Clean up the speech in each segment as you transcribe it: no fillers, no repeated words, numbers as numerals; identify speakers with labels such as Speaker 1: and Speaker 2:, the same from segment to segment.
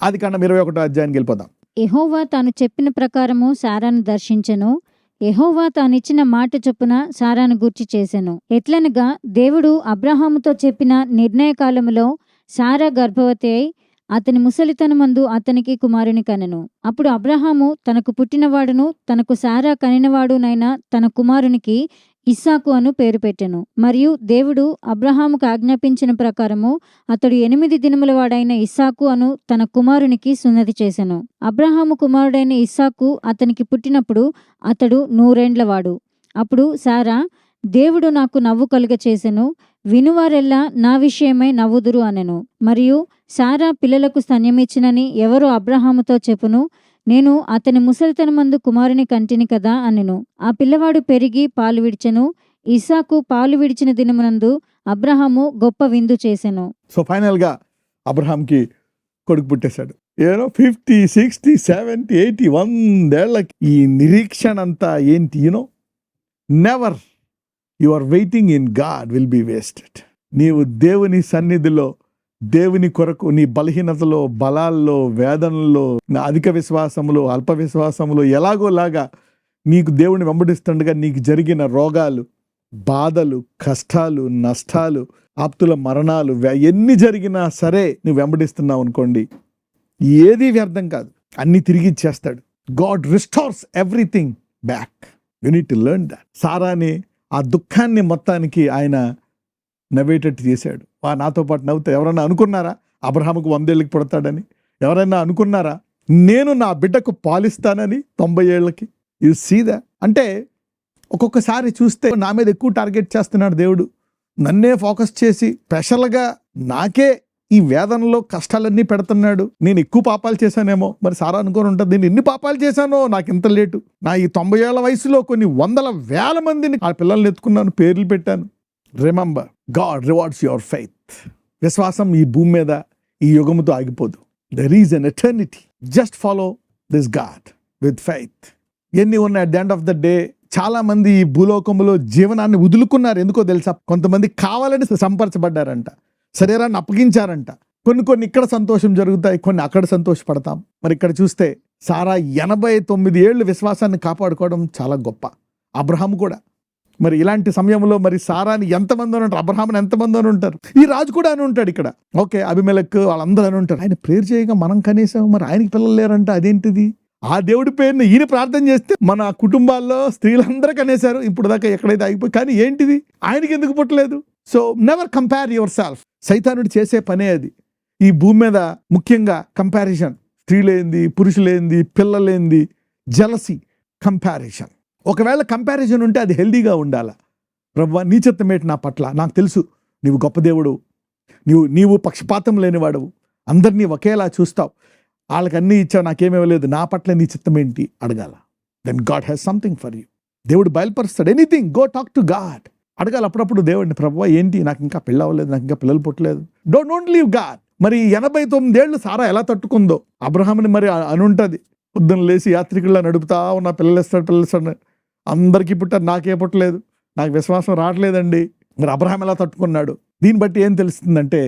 Speaker 1: ఆదికాండం 21వ అధ్యాయానికి వెళ్ళిపోదాం.
Speaker 2: యెహోవా తాను చెప్పిన ప్రకారము సారాను దర్శించెను. యెహోవా తానిచ్చిన మాట చొప్పున సారాను గూర్చి చేసెను. ఎట్లనగా దేవుడు అబ్రహాముతో చెప్పిన నిర్ణయ కాలములో సారా గర్భవతి అయి అతని ముసలితనమందు అతనికి కుమారుని కనెను. అప్పుడు అబ్రహాము తనకు పుట్టినవాడును తనకు సారా కనినవాడునైన తన కుమారునికి ఇస్సాకు అను పేరు పెట్టెను. మరియు దేవుడు అబ్రహాముకు ఆజ్ఞాపించిన ప్రకారము అతడు 8 దినముల వాడైన ఇస్సాకు అను తన కుమారునికి సున్నతి చేసెను. అబ్రహాము కుమారుడైన ఇస్సాకు అతనికి పుట్టినప్పుడు అతడు 100 ఏండ్లవాడు. అప్పుడు సారా, దేవుడు నాకు నవ్వు కలుగ చేసెను, వినువారెల్లా నా విషయమై నవ్వుదురు అనెను. మరియు సారా పిల్లలకు స్తన్యమిచ్చినని ఎవరు అబ్రహాముతో చెప్పును, నేను అతని ముసలితనమందు కుమారుని కంటిని కదా అనెను. ఆ పిల్లవాడు పెరిగి పాలు విడిచెను. ఇస్సాకు పాలు విడిచిన దినమునందు అబ్రహాము గొప్ప విందు చేసెను.
Speaker 1: సో ఫైనల్గా అబ్రహాంకి కొడుకు పుట్టేశాడు. 50, 60, 70, 80, 100 ఏళ్ళకి ఈ నిరీక్షణ అంతా ఏంటి? Never your waiting in God will be wasted. నీవు దేవుని సన్నిధిలో దేవుని కొరకు నీ బలహీనతలో, బలాల్లో, వేదనల్లో, నా అధిక విశ్వాసములో, అల్ప విశ్వాసములో ఎలాగోలాగా నీకు దేవుని వెంబడిస్తుండగా నీకు జరిగిన రోగాలు, బాధలు, కష్టాలు, నష్టాలు, ఆప్తుల మరణాలు ఎన్ని జరిగినా సరే నువ్వు వెంబడిస్తున్నావు అనుకోండి, ఏది వ్యర్థం కాదు, అన్ని తిరిగి ఇచ్చేస్తాడు. God restores everything back. You need to learn that. సారాని ఆ దుఃఖాన్ని మొత్తానికి ఆయన నవ్వేటట్టు చేశాడు. నాతో పాటు నవ్వుతా. ఎవరన్నా అనుకున్నారా అబ్రహాముకు 100 ఏళ్ళకి పుడతాడని? ఎవరైనా అనుకున్నారా నేను నా బిడ్డకు పాలిస్తానని 90 ఏళ్ళకి? You see that. అంటే ఒక్కొక్కసారి చూస్తే నా మీద ఎక్కువ టార్గెట్ చేస్తున్నాడు దేవుడు, నన్నే ఫోకస్ చేసి స్పెషల్గా నాకే ఈ వేదనలో కష్టాలన్నీ పెడుతున్నాడు. నేను ఎక్కువ పాపాలు చేశానేమో. మరి సారా అనుకొని ఉంటుంది, నేను ఎన్ని పాపాలు చేశానో నాకు ఇంత లేటు. నా ఈ 90 ఏళ్ల వయసులో కొన్ని 100,000 మందిని ఆ పిల్లల్ని ఎత్తుకున్నాను, పేర్లు పెట్టాను. Remember, God rewards your faith. విశ్వాసం ఈ భూమి మీద ఈ యుగముతో ఆగిపోదు. There is an eternity. Just follow this God with faith. ఎన్ని ఉన్నాయి at the end of the day? చాలా మంది ఈ భూలోకంలో జీవనాన్ని వదులుకున్నారు. ఎందుకో తెలుసా? కొంతమంది కావాలని సంపరచబడ్డారంట, శరీరాన్ని అప్పగించారంట. కొన్ని ఇక్కడ సంతోషం జరుగుతాయి, కొన్ని అక్కడ సంతోషపడతాం. మరి ఇక్కడ చూస్తే సారా 89 ఏళ్ళు విశ్వాసాన్ని కాపాడుకోవడం చాలా గొప్ప. అబ్రహాం కూడా. మరి ఇలాంటి సమయంలో మరి సారాని ఎంతమంది అని ఉంటారు, అబ్రహాముని ఎంతమంది అని ఉంటారు, ఈ రాజు కూడా అని ఉంటాడు ఇక్కడ. ఓకే, అబిమెలెక్ వాళ్ళందరూ అని ఉంటారు. ఆయన ప్రేయర్ చేయగా మనం కనీసం మరి ఆయనకి పిల్లలు లేరంట, అదేంటిది? ఆ దేవుడి పేరుని ఈయన ప్రార్థన చేస్తే మన కుటుంబాల్లో స్త్రీలందరూ కనేశారు ఇప్పుడు దాకా, ఎక్కడైతే ఆగిపోయి. కానీ ఏంటిది, ఆయనకి ఎందుకు పుట్టలేదు? So never compare yourself. సైతానుడు చేసే పనే అది. ఈ భూమి మీద ముఖ్యంగా కంపారిజన్. స్త్రీలేంది, పురుషులేంది, పిల్లలేంది, జలసి, కంపారిజన్. ఒకవేళ కంపారిజన్ ఉంటే అది హెల్దీగా ఉండాలా. ప్రభువా నీ చిత్తమేంటి నా పట్ల? నాకు తెలుసు నీవు గొప్ప దేవుడు, నీవు పక్షపాతం లేనివాడవు, అందరినీ ఒకేలా చూస్తావు, వాళ్ళకి అన్నీ ఇచ్చావు, నాకేమేమలేదు, నా పట్ల నీ చిత్తమేంటి అడగాల. Then God has something for you. దేవుడు బయలుపరుస్తాడు. Anything, go talk to God. అడగాలి అప్పుడప్పుడు దేవుడిని, ప్రభువా ఏంటి నాకు ఇంకా పెళ్ళి అవ్వలేదు, నాకు ఇంకా పిల్లలు పుట్టలేదు. Don't leave God. మరి 89 ఏళ్ళు సారా ఎలా తట్టుకుందో? అబ్రహాముని మరి అనుంటుంది, పొద్దున్న లేచి యాత్రికుల్లా నడుపుతా ఉన్న, పిల్లలు అందరికీ పుట్టారు, నాకే పుట్టలేదు, నాకు విశ్వాసం రావట్లేదండి. మరి అబ్రహాం ఎలా తట్టుకున్నాడు? దీన్ని బట్టి ఏం తెలుస్తుందంటే,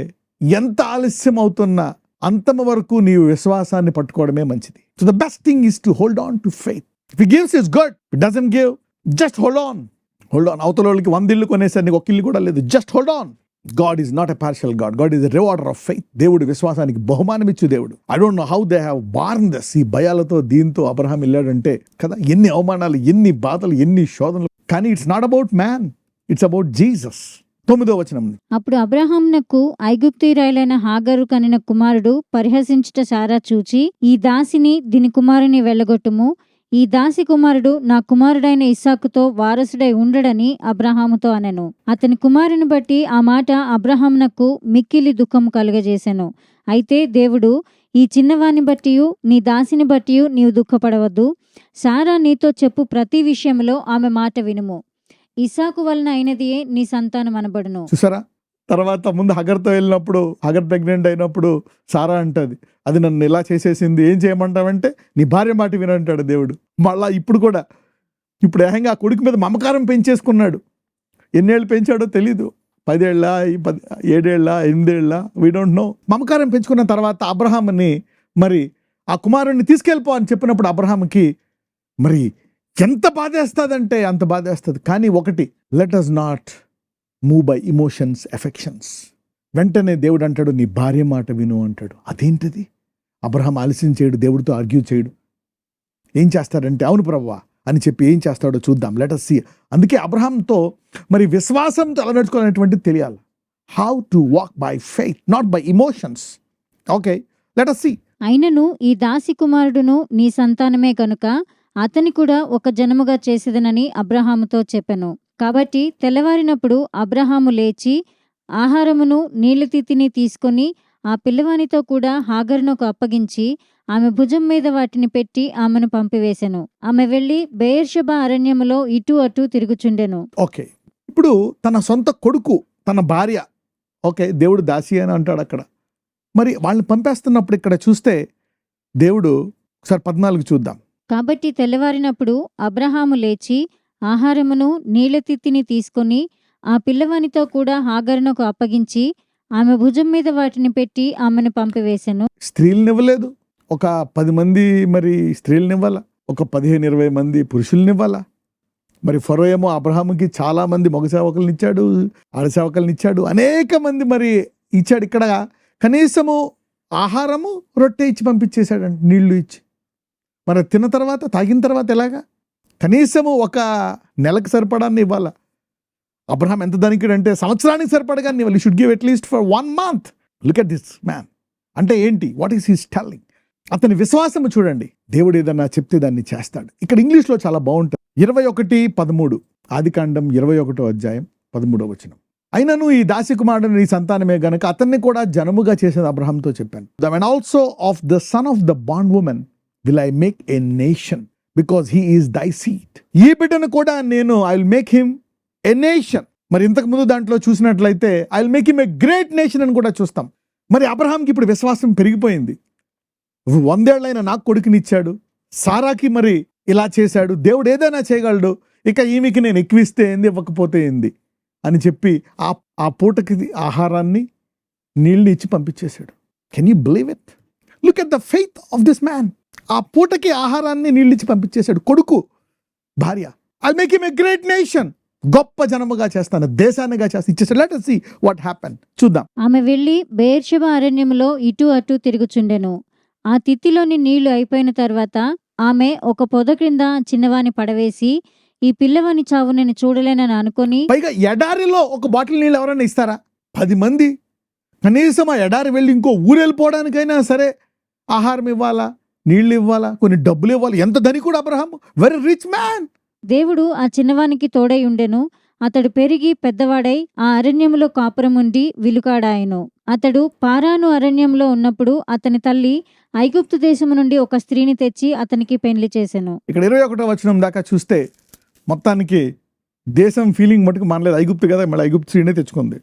Speaker 1: ఎంత ఆలస్యం అవుతున్నా అంతమ వరకు నీవు విశ్వాసాన్ని పట్టుకోవడమే మంచిది. So the best thing is to hold on to faith. If he gives is good, it doesn't give, just hold on. అవతల వాళ్ళకి 100 ఇళ్ళు కొనేసారు, నీకు 1 ఇల్లు కూడా లేదు, just hold on. God is not a partial God. God is a rewarder of faith. దేవుడు విశ్వాసానికి బహుమానం ఇచ్చు దేవుడు. I don't know how they have born this. ఈ భయాలతో దీంతో అబ్రహాం వెళ్ళాడంటే కదా, ఎన్ని అవమానాలు, ఎన్ని బాధలు, ఎన్ని శోధనలు. కానీ it's not about man, it's about Jesus. 9వ వచనం.
Speaker 2: అప్పుడు అబ్రహామునకు ఐగుప్తీయురాలైన హాగరు కనిన కుమారుడు పరిహసించుట సారా చూచి, ఈ దాసిని దీని కుమారుని వెళ్ళగొట్టుము, ఈ దాసి కుమారుడు నా కుమారుడైన ఇస్సాకుతో వారసుడై ఉండడని అబ్రహాముతో అనెను. అతని కుమారుని బట్టి ఆ మాట అబ్రహామునకు మిక్కిలి దుఃఖము కలుగజేసెను. అయితే దేవుడు, ఈ చిన్నవాని బట్టియు నీ దాసిని బట్టియు నీవు దుఃఖపడవద్దు, సారా నీతో చెప్పు ప్రతి విషయంలో ఆమె మాట వినుము, ఇస్సాకు వలన అయినదియే నీ సంతానం అనబడును.
Speaker 1: చూసారా? తర్వాత ముందు హగర్తో వెళ్ళినప్పుడు, హగర్ ప్రెగ్నెంట్ అయినప్పుడు సారా అంటది, అది నన్ను ఇలా చేసేసింది, ఏం చేయమంటావంటే నీ భార్య మాట వినంటాడు దేవుడు. మళ్ళా ఇప్పుడు ఏకంగా ఆ కొడుకు మీద మమకారం పెంచేసుకున్నాడు. ఎన్నేళ్ళు పెంచాడో తెలీదు, 10 ఏళ్ళ, 7 ఏళ్ళ, 8 ఏళ్ళ, వీ డోంట్ నో. మమకారం పెంచుకున్న తర్వాత అబ్రహాంని మరి ఆ కుమారుణ్ణి తీసుకెళ్ళిపో అని చెప్పినప్పుడు అబ్రహాంకి మరి ఎంత బాధేస్తుందంటే అంత బాధేస్తుంది. కానీ ఒకటి, let us not move by emotions, affections. వెంటనే దేవుడు అంటాడు, నీ భార్య మాట విను అంటాడు. అదేంటిది? అబ్రహాం ఆలస్యం చేయడు, దేవుడితో ఆర్గ్యూ చేయడు. ఏం చేస్తాడంటే అవును ప్రభువా అని చెప్పి ఏం చేస్తాడో చూద్దాం. Let us see. అందుకే అబ్రహాంతో మరి విశ్వాసంతో ఎలా నడుచుకోవాలనేటువంటిది తెలియాలి. How to walk by faith, not by emotions. Okay, let us see.
Speaker 2: అయినను ఈ దాసి కుమారుడును నీ సంతానమే కనుక అతని కూడా ఒక జనముగా చేసేదనని అబ్రహాముతో చెప్పెను. కాబట్టి తెల్లవారినప్పుడు అబ్రహాము లేచి ఆహారమును నీళ్ళతిత్తిని తీసుకొని ఆ పిల్లవానితో కూడా హాగరునకు అప్పగించి ఆమె భుజం మీద వాటిని పెట్టి ఆమెను పంపివేశెను. ఆమె వెళ్లి బెయేర్షెబా అరణ్యములో ఇటు అటు తిరుగుచుండెను.
Speaker 1: ఓకే, ఇప్పుడు తన సొంత కొడుకు, తన భార్య, ఓకే, దేవుడు దాసి అని అంటాడు అక్కడ. మరి వాళ్ళని పంపేస్తున్నప్పుడు ఇక్కడ చూస్తే దేవుడు, ఒకసారి 14 చూద్దాం.
Speaker 2: కాబట్టి తెల్లవారినప్పుడు అబ్రహాము లేచి ఆహారమును నీళ్ళతిత్తిని తీసుకొని ఆ పిల్లవానితో కూడా హాగరునకు అప్పగించి ఆమె భుజం మీద వాటిని పెట్టి ఆమెను పంపివేశెను.
Speaker 1: స్త్రీలనివ్వలేదు, ఒక 10 మంది మరి స్త్రీలనివ్వాల, ఒక 15-20 మంది పురుషులనివ్వాలా. మరి ఫరో ఏమో అబ్రహాముకి చాలా మంది మగ సేవకులను ఇచ్చాడు, ఆడ సేవకులను ఇచ్చాడు, అనేక మంది మరి ఇచ్చాడు. ఇక్కడ కనీసము ఆహారము రొట్టె ఇచ్చి పంపించేశాడంట, నీళ్లు ఇచ్చి. మరి తిన్న తర్వాత, తాగిన తర్వాత ఎలాగా? కనీసము ఒక నెలకు సరిపడాన్ని ఇవ్వాలా. అబ్రహాం ఎంత ధనికుడు అంటే సంవత్సరానికి సరిపడగా ఇవ్వాలి. You should give at least for 1 month. Look at this man. అంటే ఏంటి? What is he's telling? అతని విశ్వాసము చూడండి. దేవుడు ఏదన్నా చెప్తే దాన్ని చేస్తాడు. ఇక్కడ ఇంగ్లీష్లో చాలా బాగుంటుంది. 21:13 ఆదికాండం 21వ అధ్యాయం 13వ వచనం. అయినను ఈ దాసి కుమారుడు నీ సంతానమే గనక అతన్ని కూడా జనముగా చేసేది అబ్రహాంతో చెప్పాను. And also of the son of the bond women will I make a nation because he is దై సీడ్. ఈ బిడ్డను కూడా నేను I will make him a nation. మరి ఇంతకు ముందు దాంట్లో చూసినట్లయితే I will make him a great nation అని కూడా చూస్తాం. మరి అబ్రహాంకి ఇప్పుడు విశ్వాసం పెరిగిపోయింది. 100 ఏళ్ళైనా నాకు కొడుకునిచ్చాడు, సారాకి మరి ఇలా చేశాడు, దేవుడు ఏదైనా చేయగలడు, ఇక ఈమెకి నేను ఎక్కువిస్తే ఏంది, ఇవ్వకపోతే ఏంది అని చెప్పి ఆ పూటకి ఆహారాన్ని నీళ్ళు ఇచ్చి పంపించేశాడు. Can you believe it? Look at the faith of this man. ఆ పూటకి ఆహారాన్ని నీళ్ళు ఇచ్చి పంపించేశాడు. కొడుకు, భార్య, I make him a great nation, గొప్ప జనముగా చేస్తాను, దేశాన్నిగా చేస్తాను, ఇచ్చేసాడు. Let us see what happened. చూద్దాం.
Speaker 2: ఆమె వెళ్లి బెయేర్షెబా అరణ్యములో ఇటు అటు తిరుగుచుండెను. ఆ తిత్తిలోని నీళ్లు అయిపోయిన తర్వాత ఆమె ఒక పొద క్రింద చిన్నవాని పడవేసి ఈ పిల్లవాని చావు నేను చూడలేనని అనుకొని,
Speaker 1: పైగా ఎడారిలో ఒక బాటిల్ నీళ్ళు ఎవరైనా ఇస్తారా? 10 మంది కనీసం ఆ ఎడారి వెళ్ళి ఇంకో ఊరు వెళ్ళిపోవడానికైనా సరే ఆహారం ఇవ్వాలా, నీళ్ళు ఇవ్వాలా, కొన్ని డబ్బులు ఇవ్వాలి. ఎంత ధనికుడు అబ్రహాము, వెరీ రిచ్ మ్యాన్.
Speaker 2: దేవుడు ఆ చిన్నవానికి తోడై ఉండెను. అతడు పెరిగి పెద్దవాడై ఆ అరణ్యములో కాపురం ఉండి విలుకాడాయను. అతడు పారాను అరణ్యంలో ఉన్నప్పుడు అతని తల్లి ఐగుప్తు దేశము నుండి ఒక స్త్రీని తెచ్చి అతనికి పెళ్లి చేసెను.
Speaker 1: ఇక్కడ 21వ వచనం దాకా చూస్తే మొత్తానికి దేశం ఫీలింగ్ మటుకు మనలేదు. ఐగుప్తు కదా, మళ్ళీ ఐగుప్తు స్త్రీనే తెచ్చుకుంది.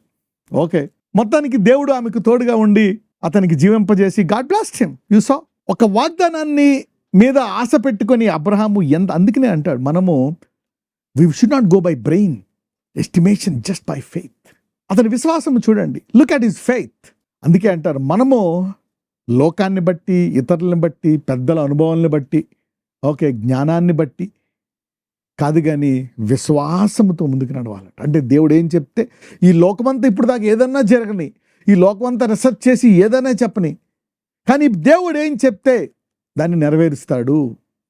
Speaker 1: ఓకే, మొత్తానికి దేవుడు ఆమెకు తోడుగా ఉండి అతనికి జీవింపజేసి God blessed him. You saw, ఒక వాగ్దానాన్ని మీద ఆశ పెట్టుకొని అబ్రహాము అందుకనే అంటాడు మనము we should not go by brain estimation, just by faith. అతని విశ్వాసం చూడండి. Look at his faith. అందుకే అంటారు మనము లోకాన్ని బట్టి, ఇతరులను బట్టి, పెద్దల అనుభవాలను బట్టి, ఓకే, జ్ఞానాన్ని బట్టి కాదు, కానీ విశ్వాసంతో ముందుకు నడవాలంట. అంటే దేవుడు ఏం చెప్తే ఈ లోకమంతా ఇప్పుడు దాకా ఏదన్నా జరగని, ఈ లోకమంతా రీసెర్చ్ చేసి ఏదైనా చెప్పని, కానీ దేవుడు ఏం చెప్తే దాన్ని నెరవేరుస్తాడు.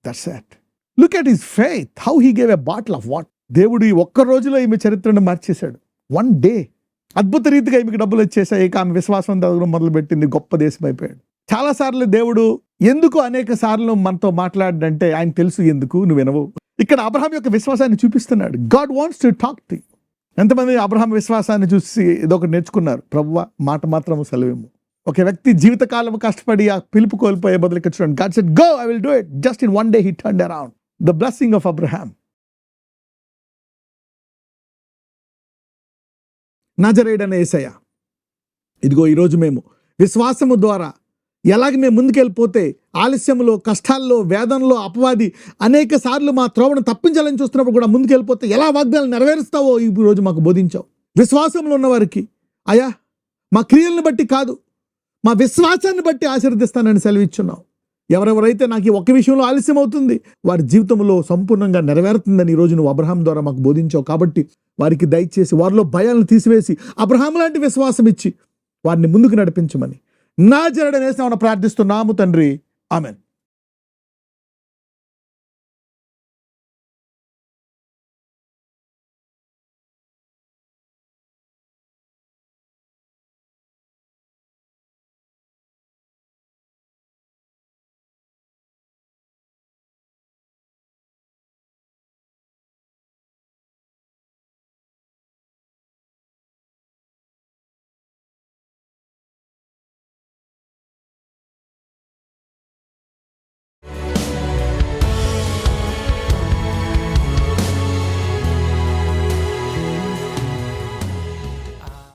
Speaker 1: That's it. Look at his faith, how he gave a bottle of water. దేవుడు ఈ ఒక్క రోజులో ఈమె చరిత్రను మార్చేశాడు. 1 day అద్భుత రీతిగా ఈమెకి డబ్బులు వచ్చేసాయి. ఇక ఆమె విశ్వాసం దగ్గర మొదలుపెట్టింది, గొప్ప దేశం అయిపోయాడు. చాలాసార్లు దేవుడు ఎందుకు అనేక సార్లు మనతో మాట్లాడంటే ఆయన తెలుసు ఎందుకు, నువ్వు వినవు. ఇక్కడ అబ్రహాం యొక్క విశ్వాసాన్ని చూపిస్తున్నాడు. God wants to talk to you. ఎంతమంది అబ్రహాం విశ్వాసాన్ని చూసి ఇదొకటి నేర్చుకున్నారు? ప్రభువా మాట మాత్రం సెలవేము. ఒక వ్యక్తి జీవితకాలం కష్టపడి ఆ పిలుపు కోల్పోయే బదులు చూడండి. God said, go, I will do it. Just in 1 day he turned around. The blessing of Abraham. నజరేయుడైన యేసయ్య, ఇదిగో ఈరోజు మేము విశ్వాసము ద్వారా ఎలాగ మేము ముందుకెళ్ళిపోతే ఆలస్యంలో, కష్టాల్లో, వేదనలో అపవాది అనేక సార్లు మా త్రోవను తప్పించాలని చూస్తున్నప్పుడు కూడా ముందుకెళ్ళిపోతే ఎలా వాగ్దానాలు నెరవేరుస్తావో ఈరోజు మాకు బోధించావు. విశ్వాసంలో ఉన్నవారికి అయ్యా మా క్రియలను బట్టి కాదు, మా విశ్వాసాన్ని బట్టి ఆశీర్వదిస్తానని సెలవిచ్చున్నావు. ఎవరెవరైతే నాకు ఈ ఒక్క విషయంలో ఆలస్యం అవుతుంది, వారి జీవితంలో సంపూర్ణంగా నెరవేరుతుందని ఈరోజు నువ్వు అబ్రహాం ద్వారా మాకు బోధించావు. కాబట్టి వారికి దయచేసి వారిలో భయాలను తీసివేసి అబ్రహాం లాంటి విశ్వాసం ఇచ్చి వారిని ముందుకు నడిపించమని నా జరడనేసి ప్రార్థిస్తున్నాము తండ్రి. ఆమెన్.